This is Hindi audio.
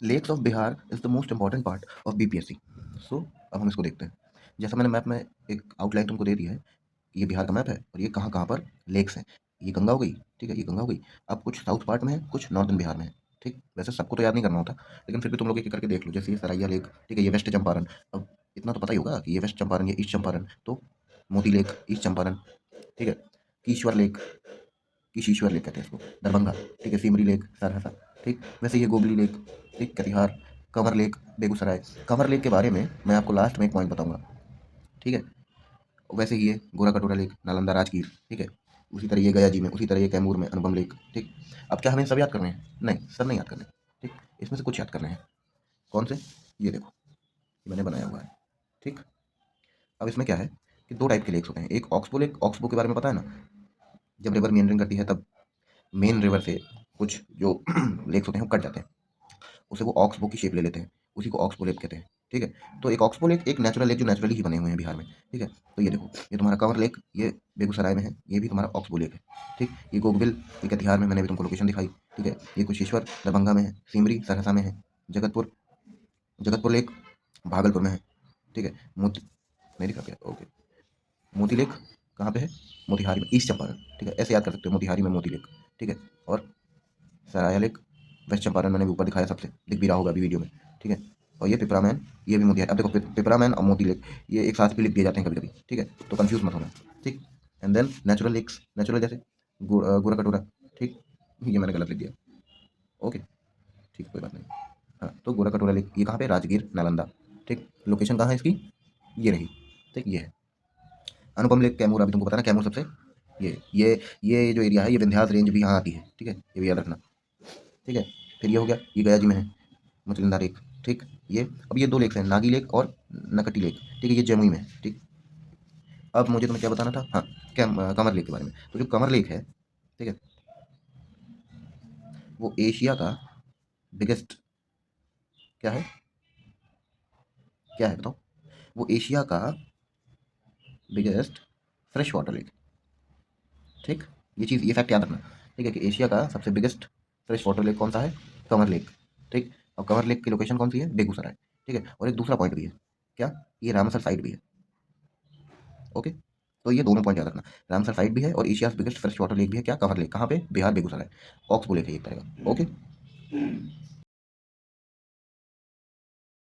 Lakes of Bihar is the most important part of BPSC. So अब हम इसको देखते हैं। जैसा मैंने मैप में एक आउटलाइन तुमको दे दी है, ये बिहार का मैप है और ये कहाँ-कहाँ पर लेक्स हैं। ये गंगा हो गई, ठीक है, ये गंगा हो गई। अब कुछ साउथ पार्ट में है, कुछ नॉर्दर्न बिहार में है, ठीक। वैसे सबको तो याद नहीं करना होता, लेकिन फिर भी तुम लोग एक-एक करके देख लो। जैसे ये सराइया लेक, ठीक है, ये वेस्ट चंपारण। अब इतना तो पता ही होगा कि ये वेस्ट चंपारण, ये ईस्ट चंपारण, तो मोती लेक ईस्ट चंपारण, ठीक है। कीश्वर लेक, कीशीश्वर लेक कहते हैं इसको, दरभंगा, ठीक है। सिमरी लेक सहरसा, ठीक। वैसे ये गोगली लेक, ठीक, कटिहार। कंवर लेक बेगूसराय। कंवर लेक के बारे में मैं आपको लास्ट में एक पॉइंट बताऊंगा, ठीक है। वैसे ही ये गोरा कटोरा लेक नालंदा राजगीर, ठीक है। उसी तरह ये गया जी में, उसी तरह ये कैमूर में अनुपम लेक, ठीक। अब क्या हमें सब याद करने हैं? नहीं, सब नहीं याद करने, ठीक। इसमें से कुछ याद करने हैं। कौन से? ये देखो, ये मैंने बनाया हुआ है, ठीक। अब इसमें क्या है कि दो टाइप के लेक्स होते हैं। एक ऑक्सबो लेक, ऑक्सबो के बारे में पता है ना, जब रिवर मेंडरिंग करती है तब मेन रिवर से कुछ जो लेक्स होते हैं वो कट जाते हैं, उसे वो ऑक्सबो की शेप ले लेते हैं, उसी को ऑक्सबो लेक कहते हैं, ठीक है। तो एक ऑक्सबो लेक एक नेचुरल लेक जो नेचुरली ही बने हुए हैं बिहार में, ठीक है। तो ये देखो, ये तुम्हारा कंवर लेक, ये बेगूसराय में है, ये भी तुम्हारा ऑक्सबो लेक है, ठीक। ये गोगबिल, ये कटिहार में, मैंने भी तुमको लोकेशन दिखाई, ठीक है। ये कुशेश्वर दरभंगा में है, सिमरी सहरसा में है, जगतपुर, जगतपुर लेक भागलपुर में है, ठीक है। मोती, नहीं दिखा क्या? ओके। मोती लेक कहाँ पे है? मोतिहारी में, ईस्ट चंपारण, ठीक है। ऐसे याद कर सकते हो, मोतिहारी में मोती लेक, ठीक है। और सराया लेक वेस्ट चंपारण, मैंने भी ऊपर दिखाया, सबसे दिख भी रहा होगा अभी वीडियो में, ठीक है। और ये पिपरामैन, ये भी मोतिहारी। अब देखो, पिपरामैन और मोती लेक ये एक साथ भी लिख दिए जाते हैं कभी कभी, ठीक है, तो कंफ्यूज मत होना, ठीक। And then natural lakes, natural जैसे गोरा कटोरा, ठीक। ये मैंने गलत लिख दिया, ओके, ठीक, कोई बात नहीं। हाँ, तो गोरा कटोरा लेक ये कहाँ पे? राजगीर नालंदा, ठीक। लोकेशन कहाँ है इसकी? ये रही, ठीक, ये है। अनुपम लेक कैमूर, अभी तुमको पता ना, कैमूर सबसे ये जो एरिया है, ये विंध्यास रेंज भी यहाँ आती है, ठीक है, ये भी याद रखना, ठीक है। फिर ये हो गया, ये गया जी में है, मुचलिंदा लेक, ठीक। ये अब ये दो लेक्स हैं, नागी लेक और नकटी लेक, ठीक है, ये जमुई में है, ठीक। अब मुझे तुम्हें क्या बताना था? हाँ, कंवर लेक के बारे में। तो जो कंवर लेक है, ठीक है, वो एशिया का बिगेस्ट, क्या है, क्या है बताओ? वो एशिया का बिगेस्ट फ्रेश वाटर लेक, ठीक। ये चीज़, ये फैक्ट याद रखना, ठीक है, कि एशिया का सबसे बिगेस्ट फ्रेश वाटर लेक कौन सा है? कंवर लेक, ठीक। और कंवर लेक की लोकेशन कौन सी है? बेगूसराय, ठीक है। और एक दूसरा पॉइंट भी है, क्या? ये रामसर साइट भी है, ओके। तो ये दोनों पॉइंट याद रखना, रामसर साइट भी है और Asia biggest fresh water lake भी है, क्या? कंवर लेक, कहाँ पे? बिहार बेगूसराय। ऑक्सबो लेक है एक तरह का, ओके।